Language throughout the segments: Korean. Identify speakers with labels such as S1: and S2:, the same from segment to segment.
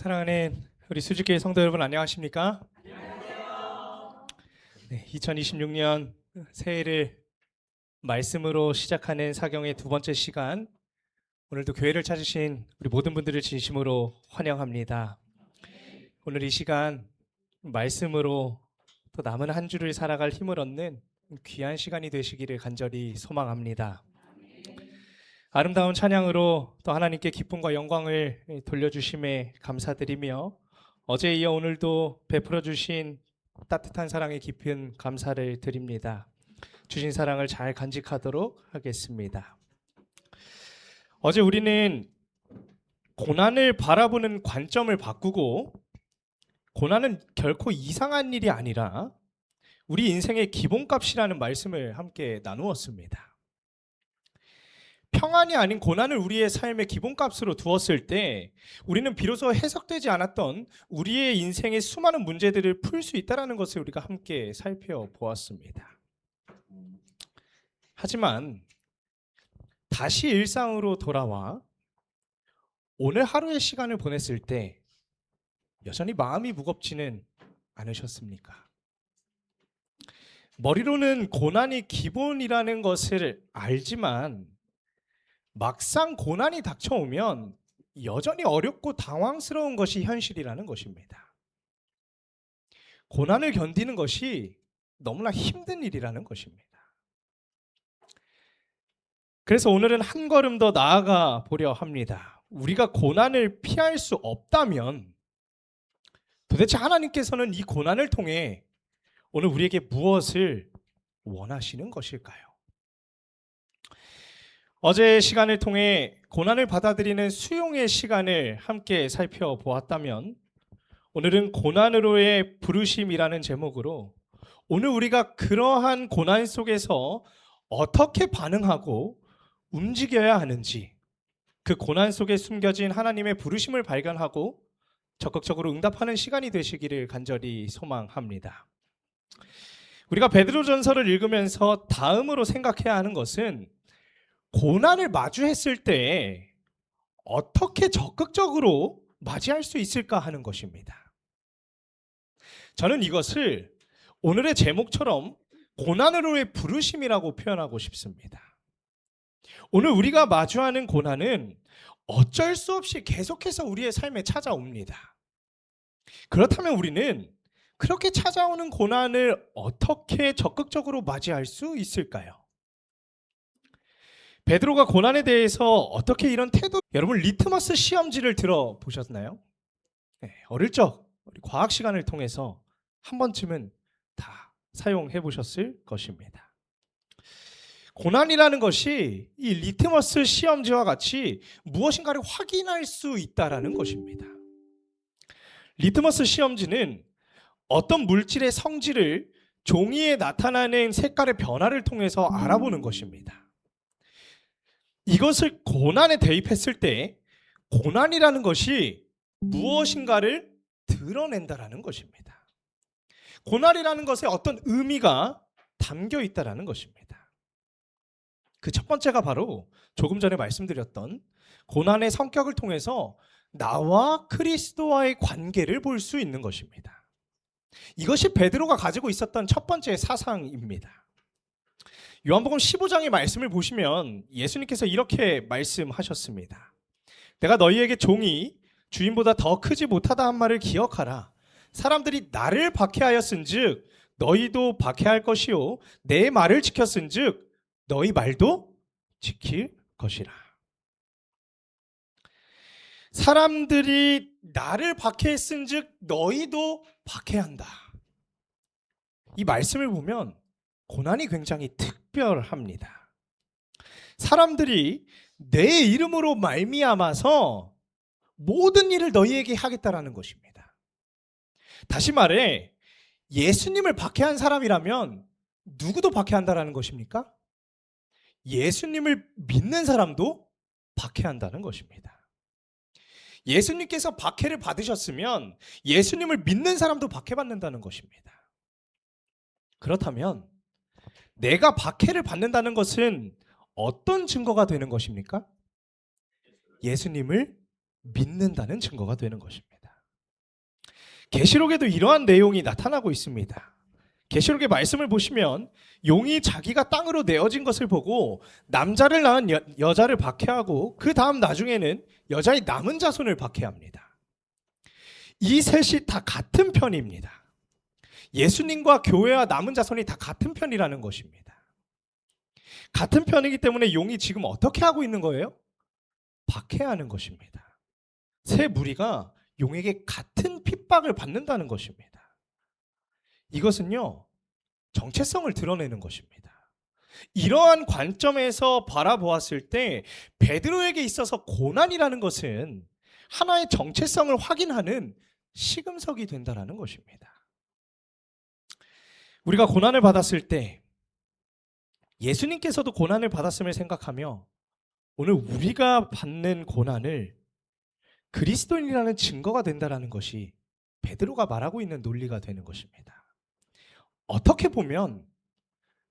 S1: 사랑하는 우리 수지교회 성도 여러분, 안녕하십니까? 네, 2026년 새해를 말씀으로 시작하는 사경의 두 번째 시간, 오늘도 교회를 찾으신 우리 모든 분들을 진심으로 환영합니다. 오늘 이 시간 말씀으로 또 남은 한 주를 살아갈 힘을 얻는 귀한 시간이 되시기를 간절히 소망합니다. 아름다운 찬양으로 또 하나님께 기쁨과 영광을 돌려주심에 감사드리며, 어제에 이어 오늘도 베풀어 주신 따뜻한 사랑에 깊은 감사를 드립니다. 주신 사랑을 잘 간직하도록 하겠습니다. 어제 우리는 고난을 바라보는 관점을 바꾸고, 고난은 결코 이상한 일이 아니라 우리 인생의 기본값이라는 말씀을 함께 나누었습니다. 평안이 아닌 고난을 우리의 삶의 기본값으로 두었을 때 우리는 비로소 해석되지 않았던 우리의 인생의 수많은 문제들을 풀 수 있다는 것을 우리가 함께 살펴보았습니다. 하지만 다시 일상으로 돌아와 오늘 하루의 시간을 보냈을 때 여전히 마음이 무겁지는 않으셨습니까? 머리로는 고난이 기본이라는 것을 알지만 막상 고난이 닥쳐오면 여전히 어렵고 당황스러운 것이 현실이라는 것입니다. 고난을 견디는 것이 너무나 힘든 일이라는 것입니다. 그래서 오늘은 한 걸음 더 나아가 보려 합니다. 우리가 고난을 피할 수 없다면 도대체 하나님께서는 이 고난을 통해 오늘 우리에게 무엇을 원하시는 것일까요? 어제 시간을 통해 고난을 받아들이는 수용의 시간을 함께 살펴보았다면, 오늘은 고난으로의 부르심이라는 제목으로 오늘 우리가 그러한 고난 속에서 어떻게 반응하고 움직여야 하는지, 그 고난 속에 숨겨진 하나님의 부르심을 발견하고 적극적으로 응답하는 시간이 되시기를 간절히 소망합니다. 우리가 베드로전서를 읽으면서 다음으로 생각해야 하는 것은 고난을 마주했을 때 어떻게 적극적으로 맞이할 수 있을까 하는 것입니다. 저는 이것을 오늘의 제목처럼 고난으로의 부르심이라고 표현하고 싶습니다. 오늘 우리가 마주하는 고난은 어쩔 수 없이 계속해서 우리의 삶에 찾아옵니다. 그렇다면 우리는 그렇게 찾아오는 고난을 어떻게 적극적으로 맞이할 수 있을까요? 베드로가 고난에 대해서 어떻게 이런 태도, 여러분 리트머스 시험지를 들어보셨나요? 네, 어릴 적 우리 과학 시간을 통해서 한 번쯤은 다 사용해 보셨을 것입니다. 고난이라는 것이 이 리트머스 시험지와 같이 무엇인가를 확인할 수 있다라는 것입니다. 리트머스 시험지는 어떤 물질의 성질을 종이에 나타나는 색깔의 변화를 통해서 알아보는 것입니다. 이것을 고난에 대입했을 때 고난이라는 것이 무엇인가를 드러낸다라는 것입니다. 고난이라는 것에 어떤 의미가 담겨 있다라는 것입니다. 그 첫 번째가 바로 조금 전에 말씀드렸던 고난의 성격을 통해서 나와 그리스도와의 관계를 볼 수 있는 것입니다. 이것이 베드로가 가지고 있었던 첫 번째 사상입니다. 요한복음 15장의 말씀을 보시면 예수님께서 이렇게 말씀하셨습니다. 내가 너희에게 종이 주인보다 더 크지 못하다 한 말을 기억하라. 사람들이 나를 박해하였은즉 너희도 박해할 것이요 내 말을 지켰은즉 너희 말도 지킬 것이라. 사람들이 나를 박해했은즉 너희도 박해한다. 이 말씀을 보면 고난이 굉장히 특별합니다. 사람들이 내 이름으로 말미암아서 모든 일을 너희에게 하겠다라는 것입니다. 다시 말해 예수님을 박해한 사람이라면 누구도 박해한다라는 것입니까? 예수님을 믿는 사람도 박해한다는 것입니다. 예수님께서 박해를 받으셨으면 예수님을 믿는 사람도 박해받는다는 것입니다. 그렇다면 내가 박해를 받는다는 것은 어떤 증거가 되는 것입니까? 예수님을 믿는다는 증거가 되는 것입니다. 계시록에도 이러한 내용이 나타나고 있습니다. 계시록의 말씀을 보시면 용이 자기가 땅으로 내어진 것을 보고 남자를 낳은 여자를 박해하고 그 다음 나중에는 여자의 남은 자손을 박해합니다. 이 셋이 다 같은 편입니다. 예수님과 교회와 남은 자손이 다 같은 편이라는 것입니다. 같은 편이기 때문에 용이 지금 어떻게 하고 있는 거예요? 박해하는 것입니다. 세 무리가 용에게 같은 핍박을 받는다는 것입니다. 이것은요, 정체성을 드러내는 것입니다. 이러한 관점에서 바라보았을 때 베드로에게 있어서 고난이라는 것은 하나의 정체성을 확인하는 시금석이 된다는 것입니다. 우리가 고난을 받았을 때 예수님께서도 고난을 받았음을 생각하며 오늘 우리가 받는 고난을 그리스도인이라는 증거가 된다는 것이 베드로가 말하고 있는 논리가 되는 것입니다. 어떻게 보면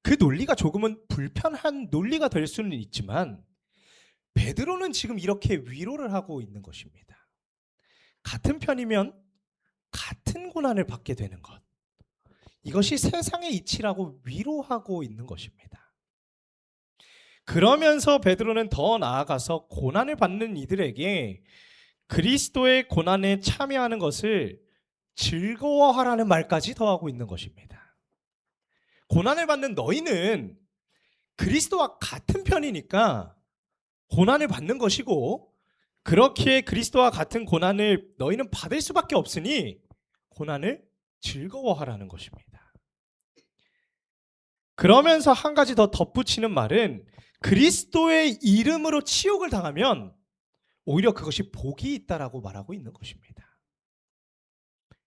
S1: 그 논리가 조금은 불편한 논리가 될 수는 있지만 베드로는 지금 이렇게 위로를 하고 있는 것입니다. 같은 편이면 같은 고난을 받게 되는 것, 이것이 세상의 이치라고 위로하고 있는 것입니다. 그러면서 베드로는 더 나아가서 고난을 받는 이들에게 그리스도의 고난에 참여하는 것을 즐거워하라는 말까지 더하고 있는 것입니다. 고난을 받는 너희는 그리스도와 같은 편이니까 고난을 받는 것이고, 그렇기에 그리스도와 같은 고난을 너희는 받을 수밖에 없으니 고난을 즐거워하라는 것입니다. 그러면서 한 가지 더 덧붙이는 말은 그리스도의 이름으로 치욕을 당하면 오히려 그것이 복이 있다라고 말하고 있는 것입니다.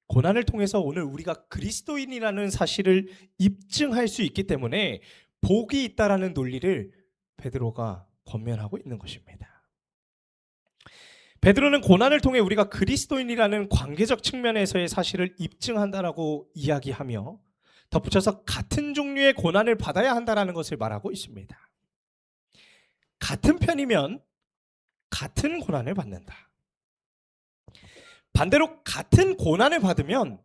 S1: 고난을 통해서 오늘 우리가 그리스도인이라는 사실을 입증할 수 있기 때문에 복이 있다라는 논리를 베드로가 권면하고 있는 것입니다. 베드로는 고난을 통해 우리가 그리스도인이라는 관계적 측면에서의 사실을 입증한다라고 이야기하며 덧붙여서 같은 종류의 고난을 받아야 한다라는 것을 말하고 있습니다. 같은 편이면 같은 고난을 받는다. 반대로 같은 고난을 받으면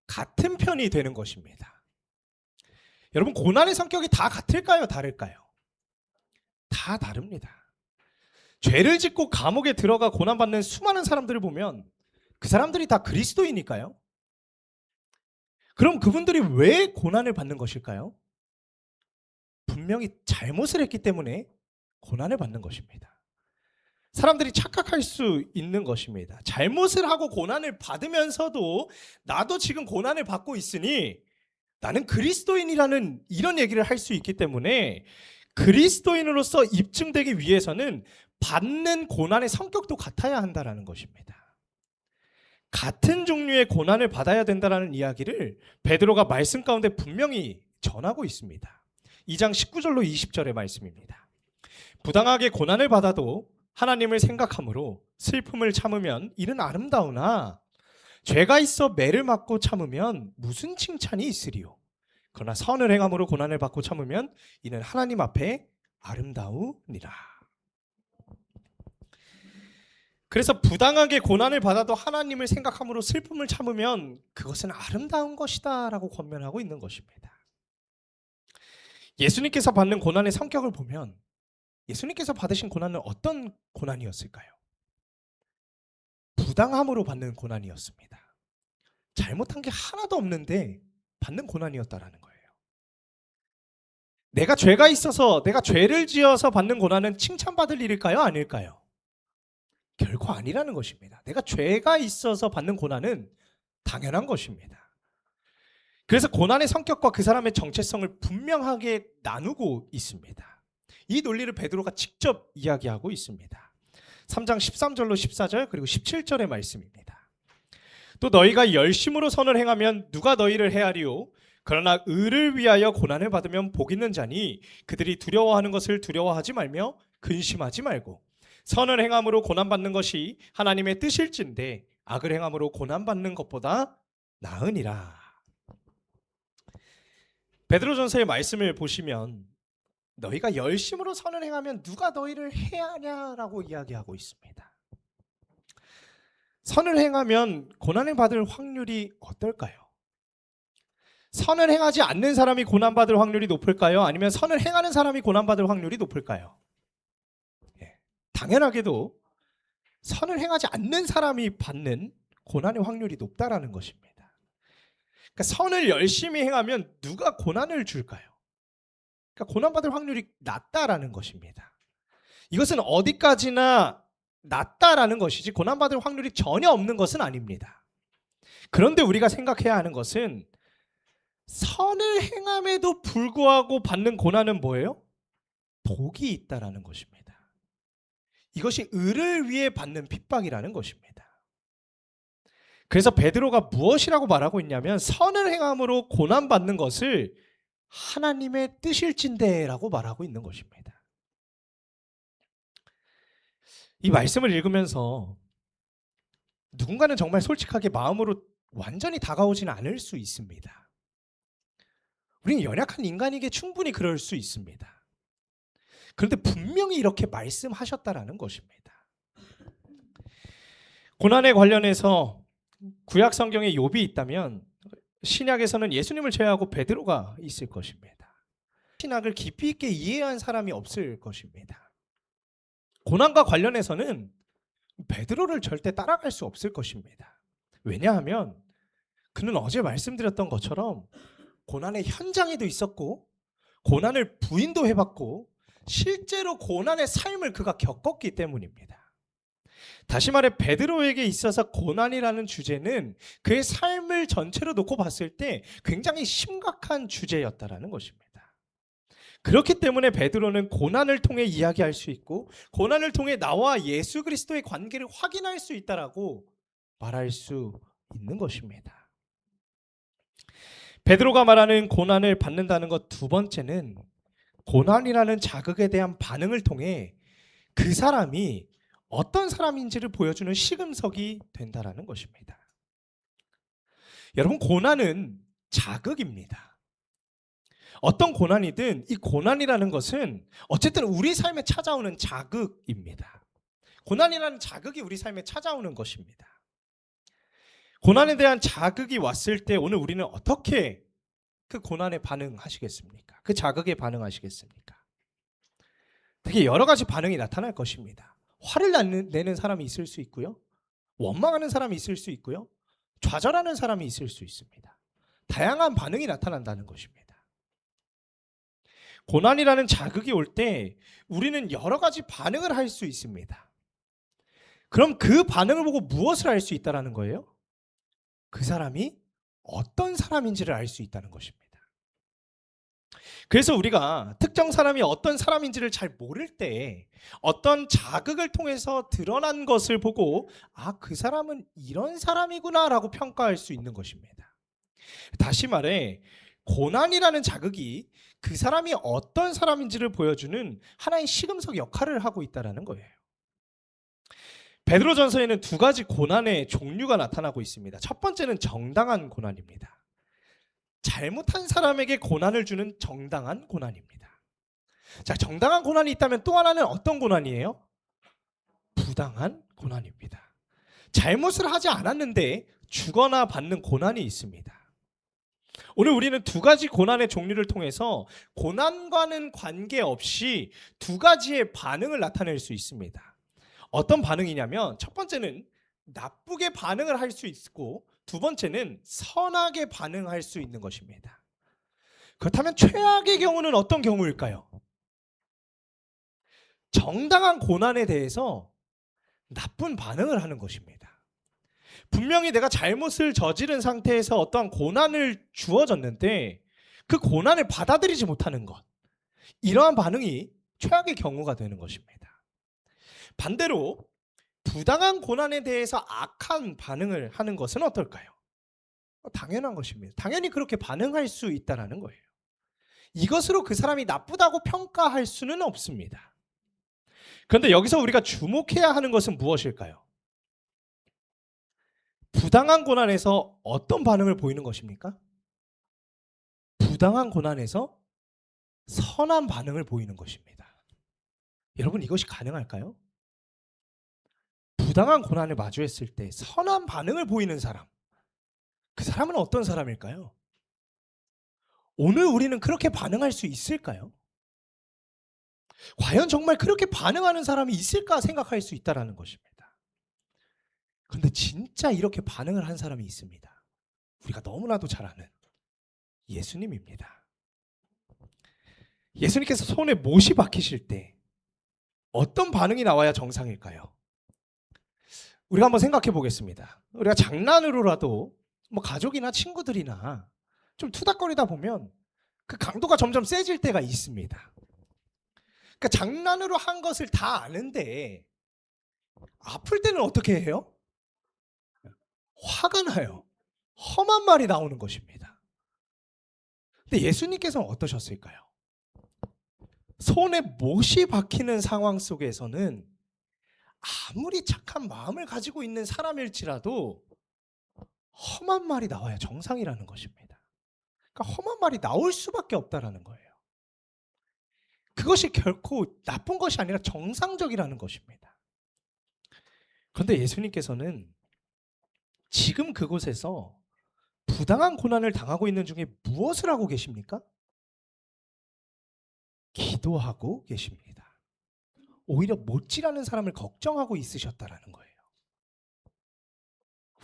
S1: 같은 편이 되는 것입니다. 여러분, 고난의 성격이 다 같을까요? 다를까요? 다 다릅니다. 죄를 짓고 감옥에 들어가 고난받는 수많은 사람들을 보면 그 사람들이 다 그리스도이니까요. 그럼 그분들이 왜 고난을 받는 것일까요? 분명히 잘못을 했기 때문에 고난을 받는 것입니다. 사람들이 착각할 수 있는 것입니다. 잘못을 하고 고난을 받으면서도 나도 지금 고난을 받고 있으니 나는 그리스도인이라는 이런 얘기를 할 수 있기 때문에 그리스도인으로서 입증되기 위해서는 받는 고난의 성격도 같아야 한다는 것입니다. 같은 종류의 고난을 받아야 된다는 이야기를 베드로가 말씀 가운데 분명히 전하고 있습니다. 2장 19절로 20절의 말씀입니다. 부당하게 고난을 받아도 하나님을 생각함으로 슬픔을 참으면 이는 아름다우나 죄가 있어 매를 맞고 참으면 무슨 칭찬이 있으리요. 그러나 선을 행함으로 고난을 받고 참으면 이는 하나님 앞에 아름다우니라. 그래서 부당하게 고난을 받아도 하나님을 생각함으로 슬픔을 참으면 그것은 아름다운 것이다 라고 권면하고 있는 것입니다. 예수님께서 받는 고난의 성격을 보면 예수님께서 받으신 고난은 어떤 고난이었을까요? 부당함으로 받는 고난이었습니다. 잘못한 게 하나도 없는데 받는 고난이었다라는 거예요. 내가 죄가 있어서, 내가 죄를 지어서 받는 고난은 칭찬받을 일일까요? 아닐까요? 결코 아니라는 것입니다. 내가 죄가 있어서 받는 고난은 당연한 것입니다. 그래서 고난의 성격과 그 사람의 정체성을 분명하게 나누고 있습니다. 이 논리를 베드로가 직접 이야기하고 있습니다. 3장 13절로 14절 그리고 17절의 말씀입니다. 또 너희가 열심으로 선을 행하면 누가 너희를 해하리요? 그러나 의를 위하여 고난을 받으면 복 있는 자니 그들이 두려워하는 것을 두려워하지 말며 근심하지 말고 선을 행함으로 고난받는 것이 하나님의 뜻일진데 악을 행함으로 고난받는 것보다 나으니라. 베드로전서의 말씀을 보시면 너희가 열심으로 선을 행하면 누가 너희를 해하냐라고 이야기하고 있습니다. 선을 행하면 고난을 받을 확률이 어떨까요? 선을 행하지 않는 사람이 고난받을 확률이 높을까요? 아니면 선을 행하는 사람이 고난받을 확률이 높을까요? 예, 당연하게도 선을 행하지 않는 사람이 받는 고난의 확률이 높다라는 것입니다. 그러니까 선을 열심히 행하면 누가 고난을 줄까요? 그러니까 고난받을 확률이 낮다라는 것입니다. 이것은 어디까지나 낮다라는 것이지 고난받을 확률이 전혀 없는 것은 아닙니다. 그런데 우리가 생각해야 하는 것은 선을 행함에도 불구하고 받는 고난은 뭐예요? 복이 있다라는 것입니다. 이것이 의를 위해 받는 핍박이라는 것입니다. 그래서 베드로가 무엇이라고 말하고 있냐면 선을 행함으로 고난받는 것을 하나님의 뜻일진대라고 말하고 있는 것입니다. 이 말씀을 읽으면서 누군가는 정말 솔직하게 마음으로 완전히 다가오지는 않을 수 있습니다. 우리는 연약한 인간에게 충분히 그럴 수 있습니다. 그런데 분명히 이렇게 말씀하셨다라는 것입니다. 고난에 관련해서 구약 성경에 욥이 있다면 신약에서는 예수님을 제외하고 베드로가 있을 것입니다. 신약을 깊이 있게 이해한 사람이 없을 것입니다. 고난과 관련해서는 베드로를 절대 따라갈 수 없을 것입니다. 왜냐하면 그는 어제 말씀드렸던 것처럼 고난의 현장에도 있었고 고난을 부인도 해봤고 실제로 고난의 삶을 그가 겪었기 때문입니다. 다시 말해 베드로에게 있어서 고난이라는 주제는 그의 삶을 전체로 놓고 봤을 때 굉장히 심각한 주제였다라는 것입니다. 그렇기 때문에 베드로는 고난을 통해 이야기할 수 있고 고난을 통해 나와 예수 그리스도의 관계를 확인할 수 있다라고 말할 수 있는 것입니다. 베드로가 말하는 고난을 받는다는 것 두 번째는 고난이라는 자극에 대한 반응을 통해 그 사람이 어떤 사람인지를 보여주는 시금석이 된다라는 것입니다. 여러분, 고난은 자극입니다. 어떤 고난이든 이 고난이라는 것은 어쨌든 우리 삶에 찾아오는 자극입니다. 고난이라는 자극이 우리 삶에 찾아오는 것입니다. 고난에 대한 자극이 왔을 때 오늘 우리는 어떻게 그 고난에 반응하시겠습니까? 그 자극에 반응하시겠습니까? 되게 여러 가지 반응이 나타날 것입니다. 화를 내는 사람이 있을 수 있고요. 원망하는 사람이 있을 수 있고요. 좌절하는 사람이 있을 수 있습니다. 다양한 반응이 나타난다는 것입니다. 고난이라는 자극이 올 때 우리는 여러 가지 반응을 할 수 있습니다. 그럼 그 반응을 보고 무엇을 알 수 있다는 거예요? 그 사람이 어떤 사람인지를 알 수 있다는 것입니다. 그래서 우리가 특정 사람이 어떤 사람인지를 잘 모를 때 어떤 자극을 통해서 드러난 것을 보고 그 사람은 이런 사람이구나 라고 평가할 수 있는 것입니다. 다시 말해 고난이라는 자극이 그 사람이 어떤 사람인지를 보여주는 하나의 시금석 역할을 하고 있다는 거예요. 베드로전서에는 두 가지 고난의 종류가 나타나고 있습니다. 첫 번째는 정당한 고난입니다. 잘못한 사람에게 고난을 주는 정당한 고난입니다. 자, 정당한 고난이 있다면 또 하나는 어떤 고난이에요? 부당한 고난입니다. 잘못을 하지 않았는데 주거나 받는 고난이 있습니다. 오늘 우리는 두 가지 고난의 종류를 통해서 고난과는 관계없이 두 가지의 반응을 나타낼 수 있습니다. 어떤 반응이냐면 첫 번째는 나쁘게 반응을 할 수 있고 두 번째는 선하게 반응할 수 있는 것입니다. 그렇다면 최악의 경우는 어떤 경우일까요? 정당한 고난에 대해서 나쁜 반응을 하는 것입니다. 분명히 내가 잘못을 저지른 상태에서 어떠한 고난을 주어졌는데 그 고난을 받아들이지 못하는 것, 이러한 반응이 최악의 경우가 되는 것입니다. 반대로 부당한 고난에 대해서 악한 반응을 하는 것은 어떨까요? 당연한 것입니다. 당연히 그렇게 반응할 수 있다는 거예요. 이것으로 그 사람이 나쁘다고 평가할 수는 없습니다. 그런데 여기서 우리가 주목해야 하는 것은 무엇일까요? 부당한 고난에서 어떤 반응을 보이는 것입니까? 부당한 고난에서 선한 반응을 보이는 것입니다. 여러분, 이것이 가능할까요? 부당한 고난을 마주했을 때 선한 반응을 보이는 사람, 그 사람은 어떤 사람일까요? 오늘 우리는 그렇게 반응할 수 있을까요? 과연 정말 그렇게 반응하는 사람이 있을까 생각할 수 있다는 것입니다. 그런데 진짜 이렇게 반응을 한 사람이 있습니다. 우리가 너무나도 잘 아는 예수님입니다. 예수님께서 손에 못이 박히실 때 어떤 반응이 나와야 정상일까요? 우리가 한번 생각해 보겠습니다. 우리가 장난으로라도 뭐 가족이나 친구들이나 좀 투닥거리다 보면 그 강도가 점점 세질 때가 있습니다. 그러니까 장난으로 한 것을 다 아는데 아플 때는 어떻게 해요? 화가 나요. 험한 말이 나오는 것입니다. 근데 예수님께서는 어떠셨을까요? 손에 못이 박히는 상황 속에서는 아무리 착한 마음을 가지고 있는 사람일지라도 험한 말이 나와야 정상이라는 것입니다. 그러니까 험한 말이 나올 수밖에 없다라는 거예요. 그것이 결코 나쁜 것이 아니라 정상적이라는 것입니다. 그런데 예수님께서는 지금 그곳에서 부당한 고난을 당하고 있는 중에 무엇을 하고 계십니까? 기도하고 계십니다. 오히려 못지라는 사람을 걱정하고 있으셨다라는 거예요.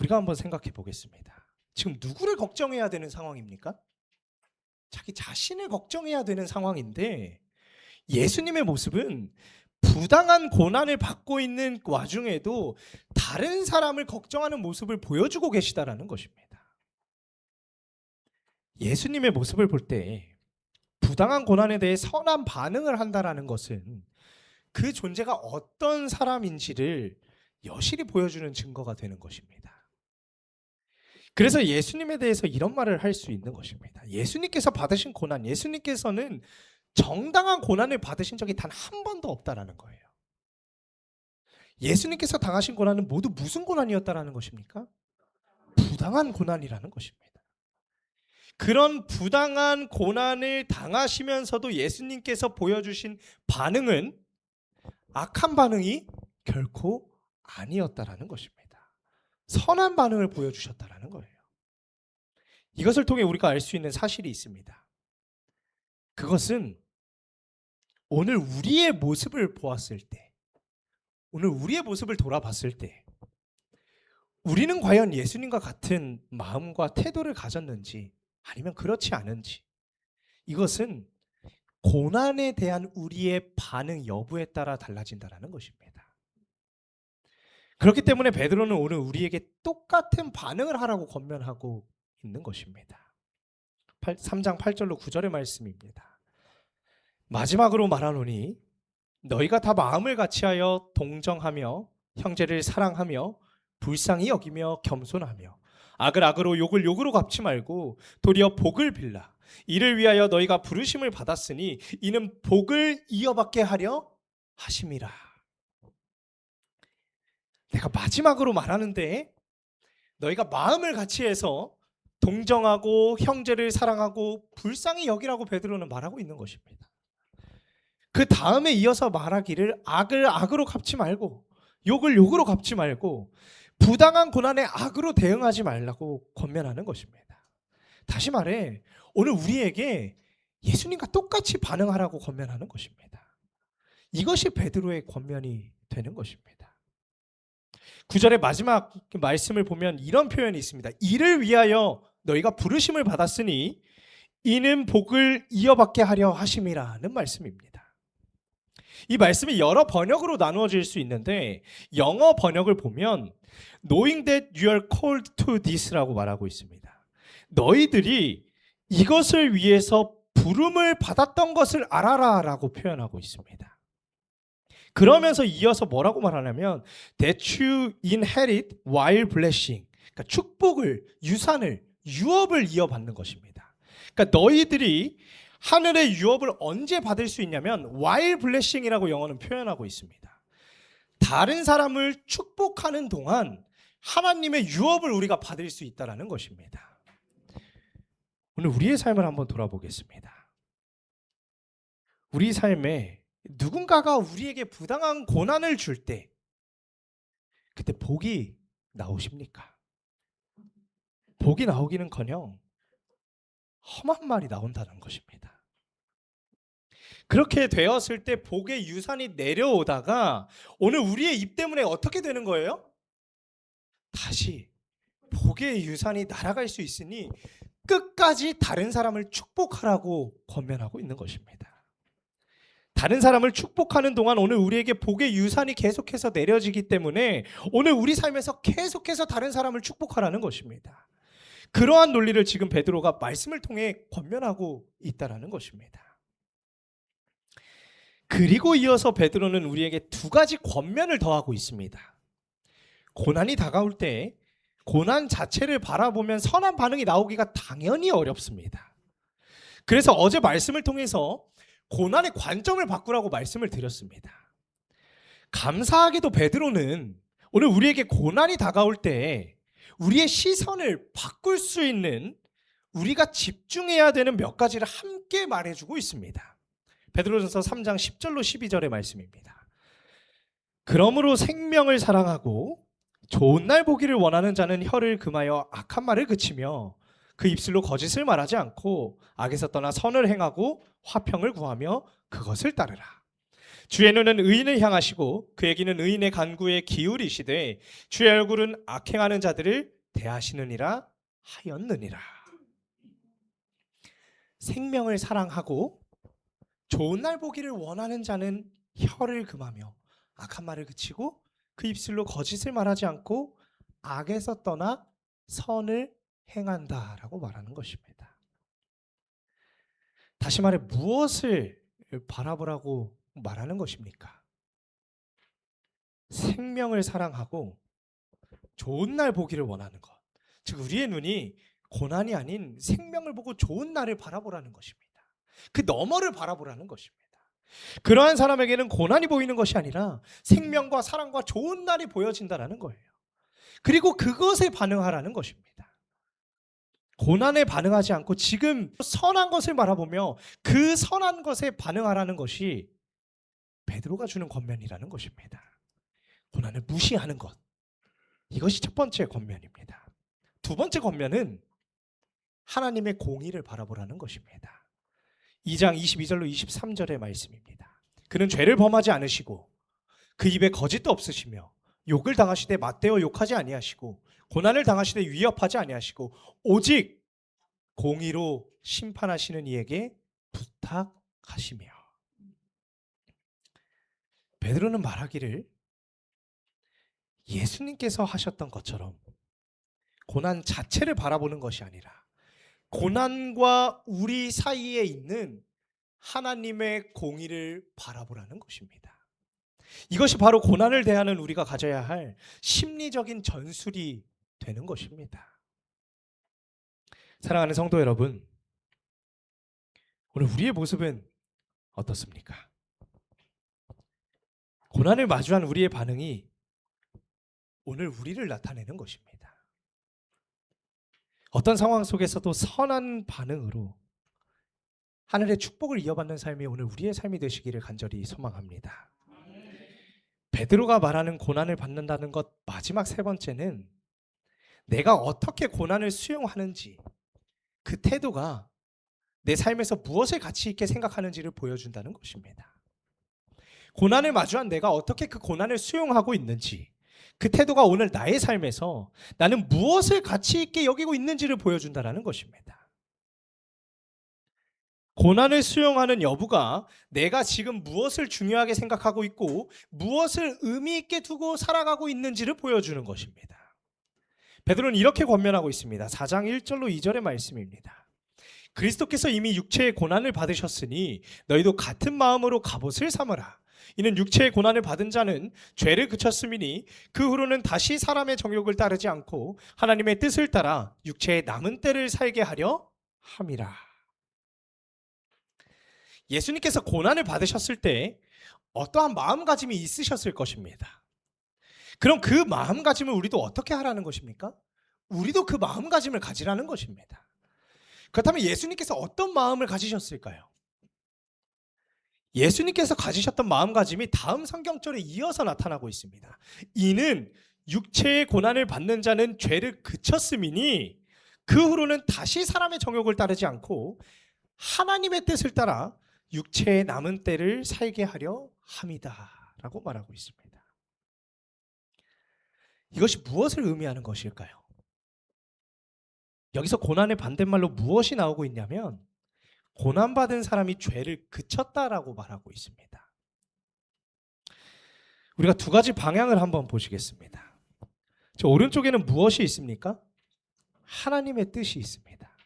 S1: 우리가 한번 생각해 보겠습니다. 지금 누구를 걱정해야 되는 상황입니까? 자기 자신을 걱정해야 되는 상황인데 예수님의 모습은 부당한 고난을 받고 있는 와중에도 다른 사람을 걱정하는 모습을 보여주고 계시다라는 것입니다. 예수님의 모습을 볼 때 부당한 고난에 대해 선한 반응을 한다라는 것은 그 존재가 어떤 사람인지를 여실히 보여주는 증거가 되는 것입니다. 그래서 예수님에 대해서 이런 말을 할 수 있는 것입니다. 예수님께서 받으신 고난, 예수님께서는 정당한 고난을 받으신 적이 단 한 번도 없다라는 거예요. 예수님께서 당하신 고난은 모두 무슨 고난이었다라는 것입니까? 부당한 고난이라는 것입니다. 그런 부당한 고난을 당하시면서도 예수님께서 보여주신 반응은 악한 반응이 결코 아니었다라는 것입니다. 선한 반응을 보여주셨다라는 거예요. 이것을 통해 우리가 알 수 있는 사실이 있습니다. 그것은 오늘 우리의 모습을 보았을 때, 오늘 우리의 모습을 돌아봤을 때 우리는 과연 예수님과 같은 마음과 태도를 가졌는지 아니면 그렇지 않은지, 이것은 고난에 대한 우리의 반응 여부에 따라 달라진다는 것입니다. 그렇기 때문에 베드로는 오늘 우리에게 똑같은 반응을 하라고 권면하고 있는 것입니다. 3장 8절로 9절의 말씀입니다. 마지막으로 말하노니 너희가 다 마음을 같이하여 동정하며 형제를 사랑하며 불쌍히 여기며 겸손하며 악을 악으로 욕을 욕으로 갚지 말고 도리어 복을 빌라. 이를 위하여 너희가 부르심을 받았으니 이는 복을 이어받게 하려 하심이라. 내가 마지막으로 말하는데 너희가 마음을 같이해서 동정하고 형제를 사랑하고 불쌍히 여기라고 베드로는 말하고 있는 것입니다. 그 다음에 이어서 말하기를 악을 악으로 갚지 말고 욕을 욕으로 갚지 말고 부당한 고난에 악으로 대응하지 말라고 권면하는 것입니다. 다시 말해 오늘 우리에게 예수님과 똑같이 반응하라고 권면하는 것입니다. 이것이 베드로의 권면이 되는 것입니다. 9절의 마지막 말씀을 보면 이런 표현이 있습니다. 이를 위하여 너희가 부르심을 받았으니 이는 복을 이어받게 하려 하심이라는 말씀입니다. 이 말씀이 여러 번역으로 나누어질 수 있는데 영어 번역을 보면 knowing that you are called to this라고 말하고 있습니다. 너희들이 이것을 위해서 부름을 받았던 것을 알아라 라고 표현하고 있습니다. 그러면서 이어서 뭐라고 말하냐면 that you inherit while blessing, 그러니까 축복을, 유산을, 유업을 이어받는 것입니다. 그러니까 너희들이 하늘의 유업을 언제 받을 수 있냐면 while blessing이라고 영어는 표현하고 있습니다. 다른 사람을 축복하는 동안 하나님의 유업을 우리가 받을 수 있다는 것입니다. 오늘 우리의 삶을 한번 돌아보겠습니다. 우리 삶에 누군가가 우리에게 부당한 고난을 줄 때 그때 복이 나오십니까? 복이 나오기는커녕 험한 말이 나온다는 것입니다. 그렇게 되었을 때 복의 유산이 내려오다가 오늘 우리의 입 때문에 어떻게 되는 거예요? 다시 복의 유산이 날아갈 수 있으니 끝까지 다른 사람을 축복하라고 권면하고 있는 것입니다. 다른 사람을 축복하는 동안 오늘 우리에게 복의 유산이 계속해서 내려지기 때문에 오늘 우리 삶에서 계속해서 다른 사람을 축복하라는 것입니다. 그러한 논리를 지금 베드로가 말씀을 통해 권면하고 있다는 것입니다. 그리고 이어서 베드로는 우리에게 두 가지 권면을 더하고 있습니다. 고난이 다가올 때 고난 자체를 바라보면 선한 반응이 나오기가 당연히 어렵습니다. 그래서 어제 말씀을 통해서 고난의 관점을 바꾸라고 말씀을 드렸습니다. 감사하게도 베드로는 오늘 우리에게 고난이 다가올 때 우리의 시선을 바꿀 수 있는 우리가 집중해야 되는 몇 가지를 함께 말해주고 있습니다. 베드로전서 3장 10절로 12절의 말씀입니다. 그러므로 생명을 사랑하고 좋은 날 보기를 원하는 자는 혀를 금하여 악한 말을 그치며 그 입술로 거짓을 말하지 않고 악에서 떠나 선을 행하고 화평을 구하며 그것을 따르라. 주의 눈은 의인을 향하시고 그의 귀는 의인의 간구에 기울이시되 주의 얼굴은 악행하는 자들을 대하시느니라 하였느니라. 생명을 사랑하고 좋은 날 보기를 원하는 자는 혀를 금하며 악한 말을 그치고 그 입술로 거짓을 말하지 않고 악에서 떠나 선을 행한다라고 말하는 것입니다. 다시 말해 무엇을 바라보라고 말하는 것입니까? 생명을 사랑하고 좋은 날 보기를 원하는 것. 즉 우리의 눈이 고난이 아닌 생명을 보고 좋은 날을 바라보라는 것입니다. 그 너머를 바라보라는 것입니다. 그러한 사람에게는 고난이 보이는 것이 아니라 생명과 사랑과 좋은 날이 보여진다는 거예요. 그리고 그것에 반응하라는 것입니다. 고난에 반응하지 않고 지금 선한 것을 바라보며 그 선한 것에 반응하라는 것이 베드로가 주는 권면이라는 것입니다. 고난을 무시하는 것, 이것이 첫 번째 권면입니다. 두 번째 권면은 하나님의 공의를 바라보라는 것입니다. 2장 22절로 23절의 말씀입니다. 그는 죄를 범하지 않으시고 그 입에 거짓도 없으시며 욕을 당하시되 맞대어 욕하지 아니하시고 고난을 당하시되 위협하지 아니하시고 오직 공의로 심판하시는 이에게 부탁하시며. 베드로는 말하기를 예수님께서 하셨던 것처럼 고난 자체를 바라보는 것이 아니라 고난과 우리 사이에 있는 하나님의 공의를 바라보라는 것입니다. 이것이 바로 고난을 대하는 우리가 가져야 할 심리적인 전술이 되는 것입니다. 사랑하는 성도 여러분, 오늘 우리의 모습은 어떻습니까? 고난을 마주한 우리의 반응이 오늘 우리를 나타내는 것입니다. 어떤 상황 속에서도 선한 반응으로 하늘의 축복을 이어받는 삶이 오늘 우리의 삶이 되시기를 간절히 소망합니다. 베드로가 말하는 고난을 받는다는 것 마지막 세 번째는 내가 어떻게 고난을 수용하는지 그 태도가 내 삶에서 무엇을 가치 있게 생각하는지를 보여준다는 것입니다. 고난을 마주한 내가 어떻게 그 고난을 수용하고 있는지 그 태도가 오늘 나의 삶에서 나는 무엇을 가치 있게 여기고 있는지를 보여준다는 것입니다. 고난을 수용하는 여부가 내가 지금 무엇을 중요하게 생각하고 있고 무엇을 의미 있게 두고 살아가고 있는지를 보여주는 것입니다. 베드로는 이렇게 권면하고 있습니다. 4장 1절로 2절의 말씀입니다. 그리스도께서 이미 육체의 고난을 받으셨으니 너희도 같은 마음으로 갑옷을 삼으라. 이는 육체의 고난을 받은 자는 죄를 그쳤음이니 그 후로는 다시 사람의 정욕을 따르지 않고 하나님의 뜻을 따라 육체의 남은 때를 살게 하려 함이라. 예수님께서 고난을 받으셨을 때 어떠한 마음가짐이 있으셨을 것입니다. 그럼 그 마음가짐을 우리도 어떻게 하라는 것입니까? 우리도 그 마음가짐을 가지라는 것입니다. 그렇다면 예수님께서 어떤 마음을 가지셨을까요? 예수님께서 가지셨던 마음가짐이 다음 성경절에 이어서 나타나고 있습니다. 이는 육체의 고난을 받는 자는 죄를 그쳤음이니 그 후로는 다시 사람의 정욕을 따르지 않고 하나님의 뜻을 따라 육체의 남은 때를 살게 하려 함이다 라고 말하고 있습니다. 이것이 무엇을 의미하는 것일까요? 여기서 고난의 반대말로 무엇이 나오고 있냐면 고난받은 사람이 죄를 그쳤다라고 말하고 있습니다. 우리가 두 가지 방향을 한번 보시겠습니다. 저 오른쪽에는 무엇이 있습니까? 하나님의 뜻이 있습니다.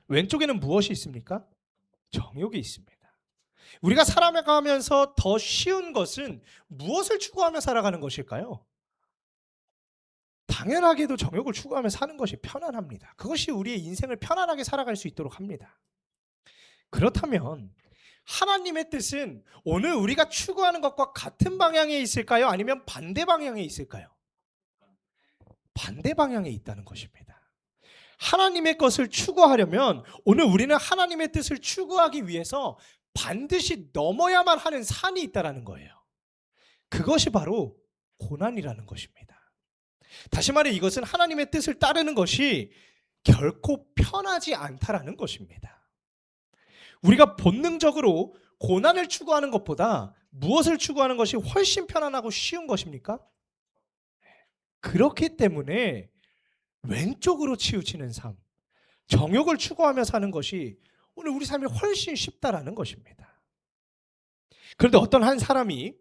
S1: 왼쪽에는 무엇이 있습니까? 정욕이 있습니다. 우리가 살아가면서 더 쉬운 것은 무엇을 추구하며 살아가는 것일까요? 당연하게도 정욕을 추구하며 사는 것이 편안합니다. 그것이 우리의 인생을 편안하게 살아갈 수 있도록 합니다. 그렇다면 하나님의 뜻은 오늘 우리가 추구하는 것과 같은 방향에 있을까요? 아니면 반대 방향에 있을까요? 반대 방향에 있다는 것입니다. 하나님의 것을 추구하려면 오늘 우리는 하나님의 뜻을 추구하기 위해서 반드시 넘어야만 하는 산이 있다는 거예요. 그것이 바로 고난이라는 것입니다. 다시 말해 이것은 하나님의 뜻을 따르는 것이 결코 편하지 않다라는 것입니다. 우리가 본능적으로 고난을 추구하는 것보다 무엇을 추구하는 것이 훨씬 편안하고 쉬운 것입니까? 그렇기 때문에 왼쪽으로 치우치는 삶, 정욕을 추구하며 사는 것이 오늘 우리 삶이 훨씬 쉽다라는 것입니다. 그런데 어떤 한 사람이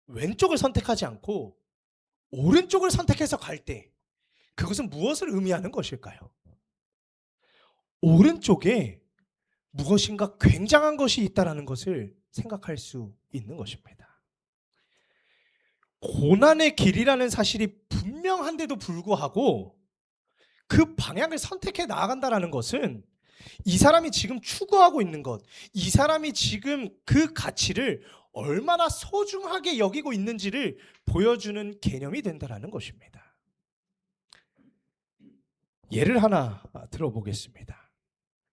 S1: 왼쪽을 선택하지 않고 오른쪽을 선택해서 갈 때 그것은 무엇을 의미하는 것일까요? 오른쪽에 무엇인가 굉장한 것이 있다는 것을 생각할 수 있는 것입니다. 고난의 길이라는 사실이 분명한데도 불구하고 그 방향을 선택해 나아간다는 것은 이 사람이 지금 추구하고 있는 것, 이 사람이 지금 그 가치를 얼마나 소중하게 여기고 있는지를 보여주는 개념이 된다는 것입니다. 예를 하나 들어보겠습니다.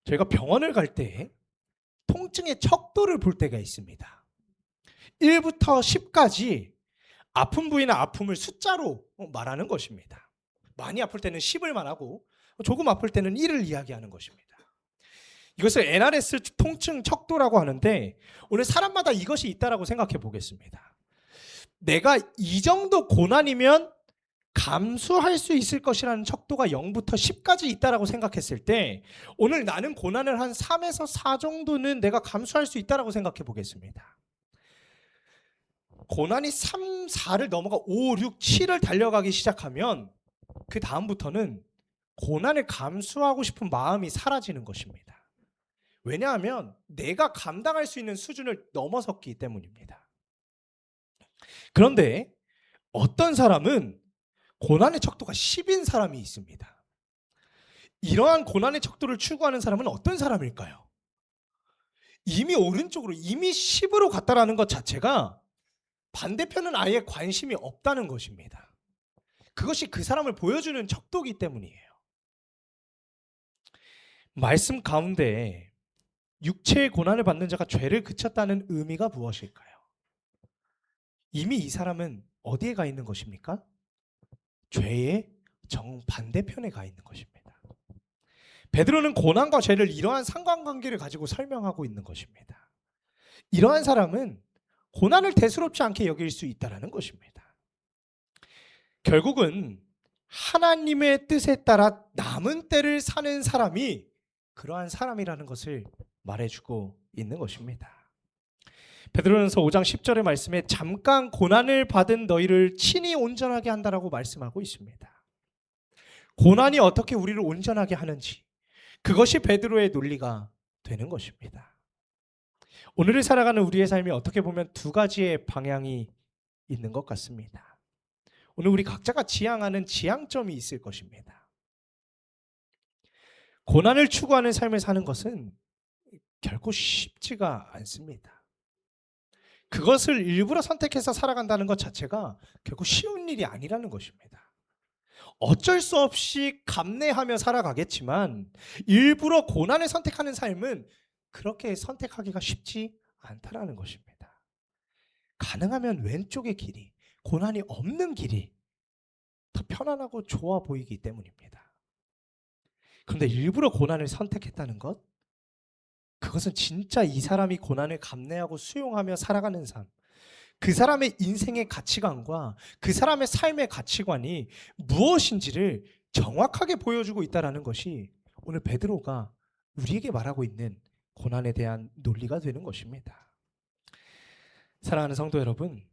S1: 저희가 병원을 갈 때 통증의 척도를 볼 때가 있습니다. 1부터 10까지 아픈 부위나 아픔을 숫자로 말하는 것입니다. 많이 아플 때는 10을 말하고 조금 아플 때는 1을 이야기하는 것입니다. 이것을 NRS 통증 척도라고 하는데 오늘 사람마다 이것이 있다라고 생각해 보겠습니다. 내가 이 정도 고난이면 감수할 수 있을 것이라는 척도가 0부터 10까지 있다라고 생각했을 때 오늘 나는 고난을 한 3에서 4 정도는 내가 감수할 수 있다라고 생각해 보겠습니다. 고난이 3, 4를 넘어가 5, 6, 7을 달려가기 시작하면 그 다음부터는 고난을 감수하고 싶은 마음이 사라지는 것입니다. 왜냐하면 내가 감당할 수 있는 수준을 넘어섰기 때문입니다. 그런데 어떤 사람은 고난의 척도가 10인 사람이 있습니다. 이러한 고난의 척도를 추구하는 사람은 어떤 사람일까요? 이미 오른쪽으로 이미 10으로 갔다라는 것 자체가 반대편은 아예 관심이 없다는 것입니다. 그것이 그 사람을 보여주는 척도이기 때문이에요. 말씀 가운데 육체의 고난을 받는 자가 죄를 그쳤다는 의미가 무엇일까요? 이미 이 사람은 어디에 가 있는 것입니까? 죄의 정반대편에 가 있는 것입니다. 베드로는 고난과 죄를 이러한 상관관계를 가지고 설명하고 있는 것입니다. 이러한 사람은 고난을 대수롭지 않게 여길 수 있다는 것입니다. 결국은 하나님의 뜻에 따라 남은 때를 사는 사람이 그러한 사람이라는 것을 말해주고 있는 것입니다. 베드로전서 5장 10절의 말씀에 잠깐 고난을 받은 너희를 친히 온전하게 한다라고 말씀하고 있습니다. 고난이 어떻게 우리를 온전하게 하는지 그것이 베드로의 논리가 되는 것입니다. 오늘을 살아가는 우리의 삶이 어떻게 보면 두 가지의 방향이 있는 것 같습니다. 오늘 우리 각자가 지향하는 지향점이 있을 것입니다. 고난을 추구하는 삶을 사는 것은 결코 쉽지가 않습니다. 그것을 일부러 선택해서 살아간다는 것 자체가 결코 쉬운 일이 아니라는 것입니다. 어쩔 수 없이 감내하며 살아가겠지만 일부러 고난을 선택하는 삶은 그렇게 선택하기가 쉽지 않다라는 것입니다. 가능하면 왼쪽의 길이, 고난이 없는 길이 편안하고 좋아 보이기 때문입니다. 그런데 일부러 고난을 선택했다는 것, 그것은 진짜 이 사람이 고난을 감내하고 수용하며 살아가는 삶, 그 사람의 인생의 가치관과 그 사람의 삶의 가치관이 무엇인지를 정확하게 보여주고 있다는 것이 오늘 베드로가 우리에게 말하고 있는 고난에 대한 논리가 되는 것입니다. 사랑하는 성도 여러분,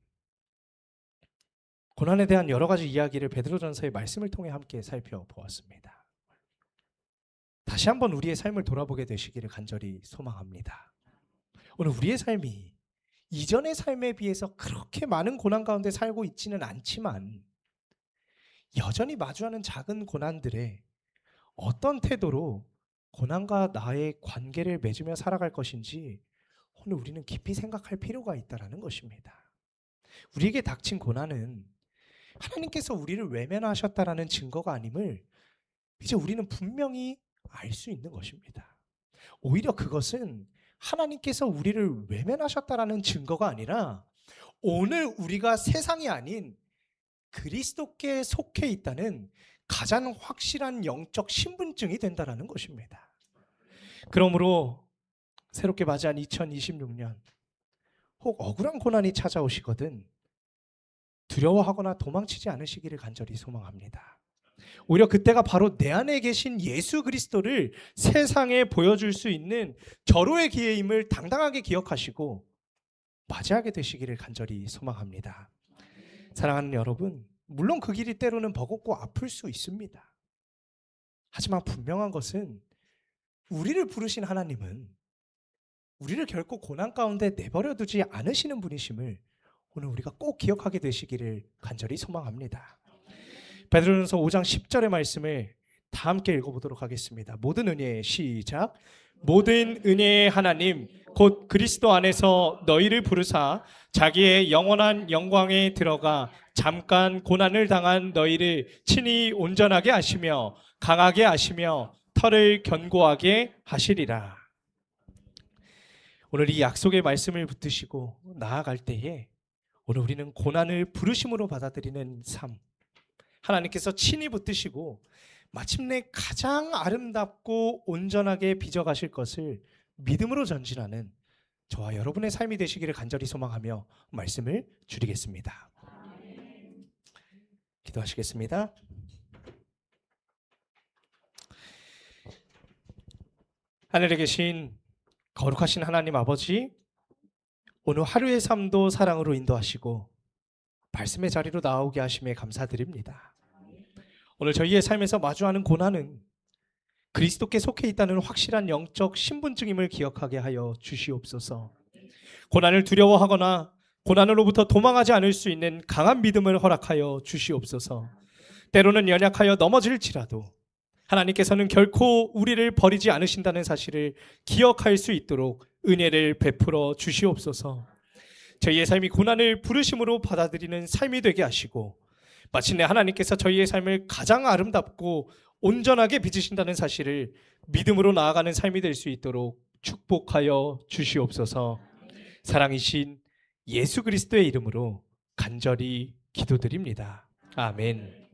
S1: 고난에 대한 여러 가지 이야기를 베드로전서의 말씀을 통해 함께 살펴보았습니다. 다시 한번 우리의 삶을 돌아보게 되시기를 간절히 소망합니다. 오늘 우리의 삶이 이전의 삶에 비해서 그렇게 많은 고난 가운데 살고 있지는 않지만 여전히 마주하는 작은 고난들에 어떤 태도로 고난과 나의 관계를 맺으며 살아갈 것인지 오늘 우리는 깊이 생각할 필요가 있다는 것입니다. 우리에게 닥친 고난은 하나님께서 우리를 외면하셨다라는 증거가 아님을 이제 우리는 분명히 알 수 있는 것입니다. 오히려 그것은 하나님께서 우리를 외면하셨다라는 증거가 아니라 오늘 우리가 세상이 아닌 그리스도께 속해 있다는 가장 확실한 영적 신분증이 된다는 것입니다. 그러므로 새롭게 맞이한 2026년 혹 억울한 고난이 찾아오시거든 두려워하거나 도망치지 않으시기를 간절히 소망합니다. 오히려 그때가 바로 내 안에 계신 예수 그리스도를 세상에 보여줄 수 있는 절호의 기회임을 당당하게 기억하시고 맞이하게 되시기를 간절히 소망합니다. 사랑하는 여러분, 물론 그 길이 때로는 버겁고 아플 수 있습니다. 하지만 분명한 것은 우리를 부르신 하나님은 우리를 결코 고난 가운데 내버려 두지 않으시는 분이심을 오늘 우리가 꼭 기억하게 되시기를 간절히 소망합니다. 베드로전서 5장 10절의 말씀을 다 함께 읽어보도록 하겠습니다. 모든 은혜의 시작. 모든 은혜의 하나님 곧 그리스도 안에서 너희를 부르사 자기의 영원한 영광에 들어가 잠깐 고난을 당한 너희를 친히 온전하게 하시며 강하게 하시며 털을 견고하게 하시리라. 오늘 이 약속의 말씀을 붙드시고 나아갈 때에 오늘 우리는 고난을 부르심으로 받아들이는 삶, 하나님께서 친히 붙드시고 마침내 가장 아름답고 온전하게 빚어가실 것을 믿음으로 전진하는 저와 여러분의 삶이 되시기를 간절히 소망하며 말씀을 줄이겠습니다. 기도하시겠습니다. 하늘에 계신 거룩하신 하나님 아버지, 오늘 하루의 삶도 사랑으로 인도하시고 말씀의 자리로 나오게 하심에 감사드립니다. 오늘 저희의 삶에서 마주하는 고난은 그리스도께 속해 있다는 확실한 영적 신분증임을 기억하게 하여 주시옵소서. 고난을 두려워하거나 고난으로부터 도망하지 않을 수 있는 강한 믿음을 허락하여 주시옵소서. 때로는 연약하여 넘어질지라도 하나님께서는 결코 우리를 버리지 않으신다는 사실을 기억할 수 있도록 은혜를 베풀어 주시옵소서. 저희의 삶이 고난을 부르심으로 받아들이는 삶이 되게 하시고 마침내 하나님께서 저희의 삶을 가장 아름답고 온전하게 빚으신다는 사실을 믿음으로 나아가는 삶이 될 수 있도록 축복하여 주시옵소서. 사랑이신 예수 그리스도의 이름으로 간절히 기도드립니다. 아멘.